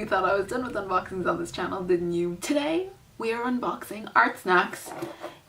You thought I was done with unboxings on this channel, didn't you? Today we are unboxing Artsnacks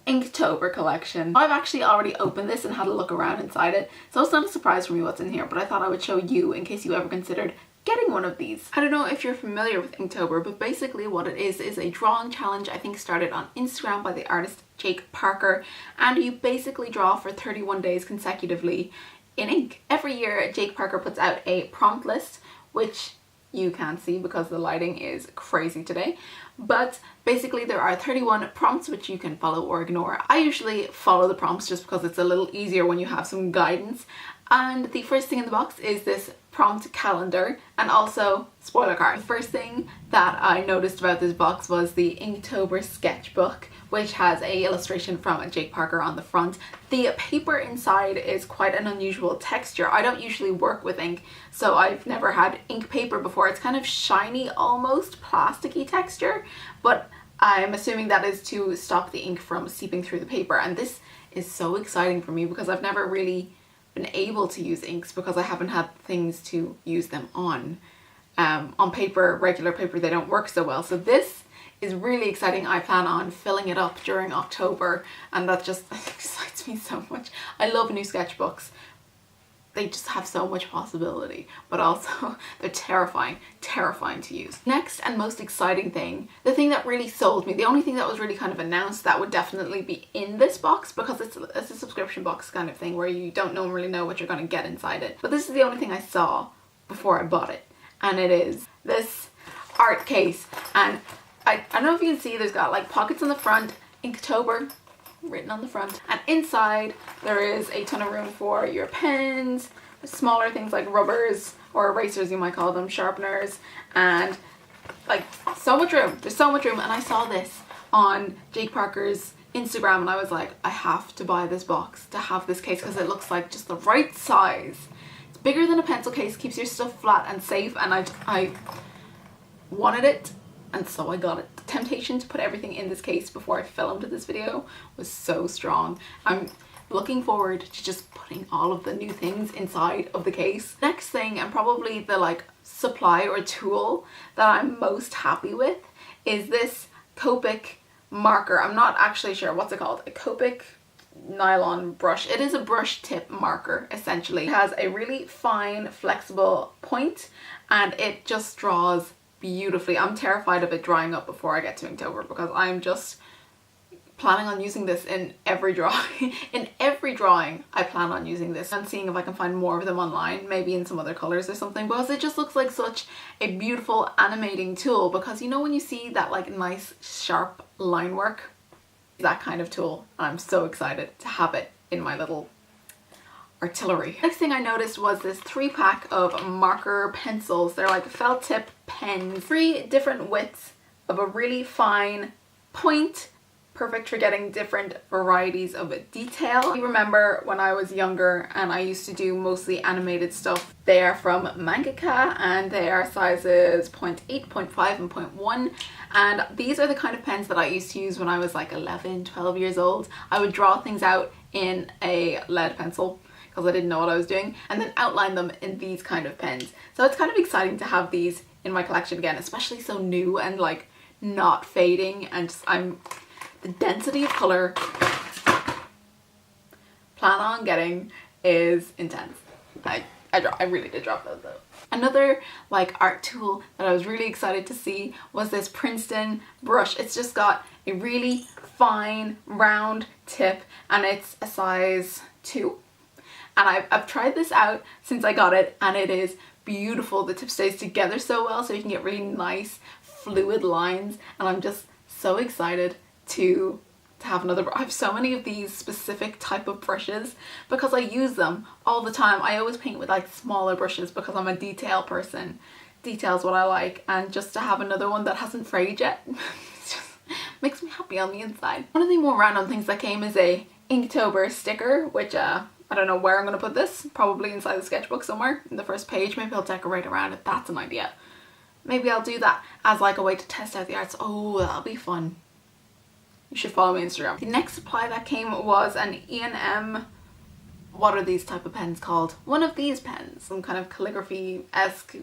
Inktober collection. I've actually already opened this and had a look around inside it, so it's not a surprise for me what's in here, but I thought I would show you in case you ever considered getting one of these. I don't know if you're familiar with Inktober, but basically what it is a drawing challenge I think started on Instagram by the artist Jake Parker, and you basically draw for 31 days consecutively in ink. Every year Jake Parker puts out a prompt list, which you can't see because the lighting is crazy today, but basically there are 31 prompts which you can follow or ignore. I usually follow the prompts just because it's a little easier when you have some guidance, and the first thing in the box is this prompt calendar and also spoiler card. The first thing that I noticed about this box was the Inktober sketchbook, which has a illustration from Jake Parker on the front. The paper inside is quite an unusual texture. I don't usually work with ink, so I've never had ink paper before. It's kind of shiny, almost plasticky texture, but I'm assuming that is to stop the ink from seeping through the paper. And this is so exciting for me because I've never really been able to use inks because I haven't had things to use them on. On paper, regular paper, they don't work so well. So this is really exciting. I plan on filling it up during October, and that just excites me so much. I love new sketchbooks. They just have so much possibility, but also they're terrifying to use. Next and most exciting thing, the thing that really sold me, the only thing that was really kind of announced that would definitely be in this box, because it's a subscription box kind of thing where you don't really know what you're going to get inside it. But this is the only thing I saw before I bought it, and it is this art case. And I don't know if you can see, there's got like pockets on the front, Inktober written on the front, and inside there is a ton of room for your pens, smaller things like rubbers or erasers you might call them, sharpeners, and like so much room. There's so much room. And I saw this on Jake Parker's Instagram and I was like, I have to buy this box to have this case because it looks like just the right size. It's bigger than a pencil case, keeps your stuff flat and safe, and I wanted it, and so I got it. The temptation to put everything in this case before I filmed this video was so strong. I'm looking forward to just putting all of the new things inside of the case. Next thing, and probably the like supply or tool that I'm most happy with, is this Copic marker. I'm not actually sure what's it called. A Copic nylon brush. It is a brush tip marker essentially. It has a really fine flexible point and it just draws beautifully. I'm terrified of it drying up before I get to Inktober because I'm just planning on using this in every drawing. In every drawing I plan on using this, and seeing if I can find more of them online, maybe in some other colors or something, because it just looks like such a beautiful animating tool. Because you know when you see that like nice sharp line work, that kind of tool, and I'm so excited to have it in my little artillery. Next thing I noticed was this 3-pack of marker pencils. They're like felt tip pens, 3 different widths of a really fine point, perfect for getting different varieties of detail. I remember when I was younger and I used to do mostly animated stuff. They are from manga.ca and they are sizes 0.8, 0.5 and 0.1, and these are the kind of pens that I used to use when I was like 11, 12 years old. I would draw things out in a lead pencil because I didn't know what I was doing, and then outline them in these kind of pens. So it's kind of exciting to have these in my collection again, especially so new and like not fading, and just the density of color plan on getting is intense. I really did drop those though. Another like art tool that I was really excited to see was this Princeton brush. It's just got a really fine round tip and it's a size 2. And I've tried this out since I got it and it is beautiful. The tip stays together so well so you can get really nice fluid lines, and I'm just so excited to have another. I have so many of these specific type of brushes because I use them all the time. I always paint with like smaller brushes because I'm a detail person. Detail's what I like, and just to have another one that hasn't frayed yet just makes me happy on the inside. One of the more random things that came is a Inktober sticker, which I don't know where I'm going to put this, probably inside the sketchbook somewhere in the first page. Maybe I'll decorate around it. That's an idea. Maybe I'll do that as like a way to test out the arts. Oh, that'll be fun. You should follow me on Instagram. The next supply that came was an e.m.m.a.g.a.n. What are these type of pens called? One of these pens. Some kind of calligraphy-esque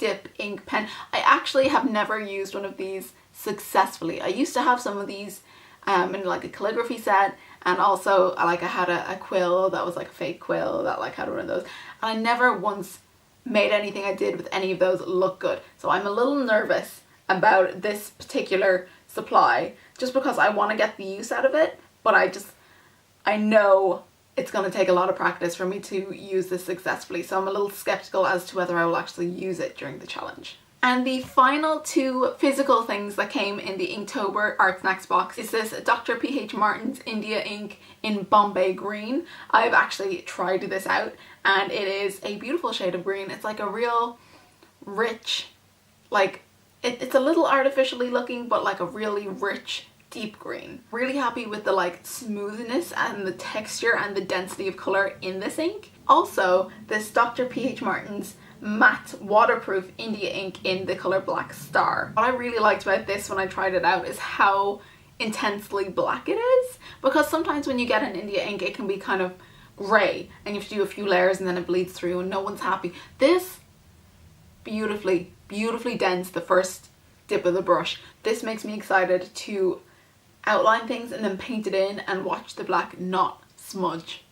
dip ink pen. I actually have never used one of these successfully. I used to have some of these in like a calligraphy set, and also like I had a quill that was like a fake quill that like had one of those, and I never once made anything I did with any of those look good. So I'm a little nervous about this particular supply just because I want to get the use out of it, but I know it's going to take a lot of practice for me to use this successfully, so I'm a little skeptical as to whether I will actually use it during the challenge. And the final two physical things that came in the Inktober Artsnacks box is this Dr. P.H. Martin's India ink in Bombay Green. I've actually tried this out and it is a beautiful shade of green. It's like a real rich, like it's a little artificially looking, but like a really rich deep green. Really happy with the like smoothness and the texture and the density of color in this ink. Also, this Dr. P.H. Martin's matte waterproof India ink in the color Black Star. What I really liked about this when I tried it out is how intensely black it is, because sometimes when you get an India ink it can be kind of grey and you have to do a few layers and then it bleeds through and no one's happy. This beautifully dense the first dip of the brush. This makes me excited to outline things and then paint it in and watch the black not smudge.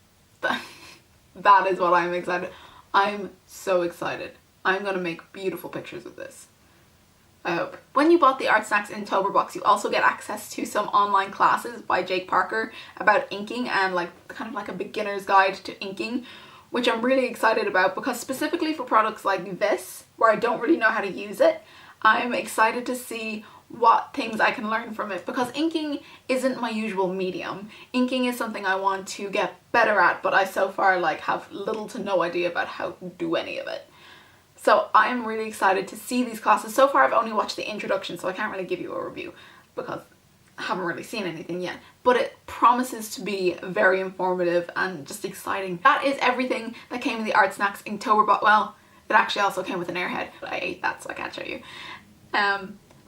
That is what I'm excited. I'm so excited. I'm gonna make beautiful pictures with this, I hope. When you bought the Artsnacks Inktober box, you also get access to some online classes by Jake Parker about inking and like kind of like a beginner's guide to inking, which I'm really excited about because specifically for products like this, where I don't really know how to use it, I'm excited to see what things I can learn from it, because inking isn't my usual medium. Inking is something I want to get better at, but I so far like have little to no idea about how to do any of it. So I'm really excited to see these classes. So far I've only watched the introduction, so I can't really give you a review because I haven't really seen anything yet, but it promises to be very informative and just exciting. That is everything that came in the Artsnacks Inktober box. Well, it actually also came with an airhead, but I ate that so I can't show you.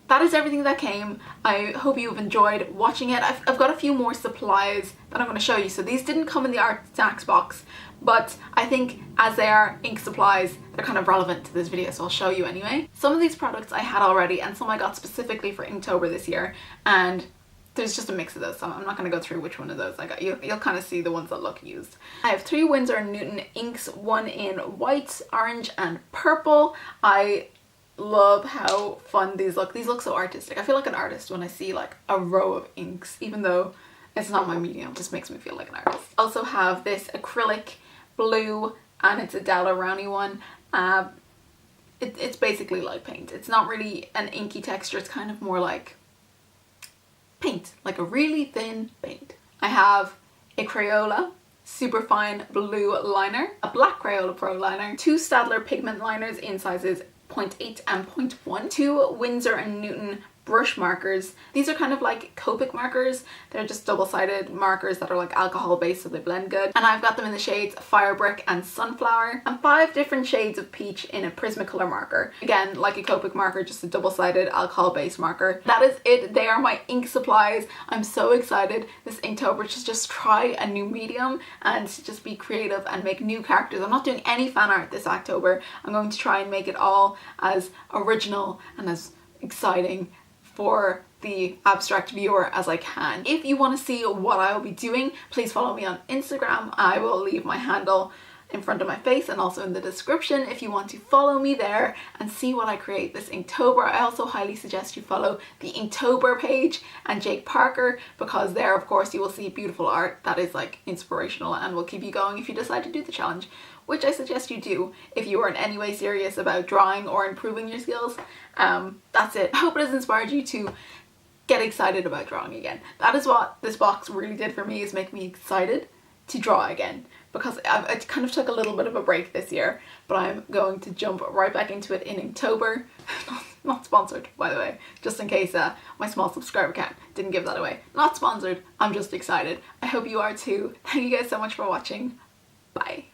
That is everything that came. I hope you've enjoyed watching it. I've got a few more supplies that I'm going to show you. So these didn't come in the Artsnacks box, but I think as they are ink supplies, they're kind of relevant to this video, so I'll show you anyway. Some of these products I had already and some I got specifically for Inktober this year, and there's just a mix of those, so I'm not going to go through which one of those I got. You'll kind of see the ones that look used. I have 3 Winsor & Newton inks, one in white, orange and purple. I love how fun these look. These look so artistic. I feel like an artist when I see like a row of inks, even though it's not my medium. It just makes me feel like an artist. Also have this acrylic blue, and it's a Della Rowney one. It's basically like paint. It's not really an inky texture. It's kind of more like paint, like a really thin paint. I have a Crayola Superfine Blue liner, a black Crayola Pro liner, 2 Staedtler pigment liners in sizes 0.8 and 0.1, 2 Winsor & Newton brush markers. These are kind of like Copic markers. They're just double-sided markers that are like alcohol based, so they blend good. And I've got them in the shades Fire Brick and Sunflower, and 5 different shades of peach in a Prismacolor marker. Again, like a Copic marker, just a double-sided alcohol based marker. That is it. They are my ink supplies. I'm so excited this Inktober to just try a new medium and to just be creative and make new characters. I'm not doing any fan art this October. I'm going to try and make it all as original and as exciting for the abstract viewer as I can. If you want to see what I will be doing, please follow me on Instagram. I will leave my handle in front of my face and also in the description if you want to follow me there and see what I create this Inktober. I also highly suggest you follow the Inktober page and Jake Parker, because there of course you will see beautiful art that is like inspirational and will keep you going if you decide to do the challenge, which I suggest you do if you are in any way serious about drawing or improving your skills. That's it. I hope it has inspired you to get excited about drawing again. That is what this box really did for me, is make me excited to draw again, because I kind of took a little bit of a break this year, but I'm going to jump right back into it in Inktober. Not sponsored, by the way, just in case my small subscriber count didn't give that away. Not sponsored, I'm just excited. I hope you are too. Thank you guys so much for watching. Bye.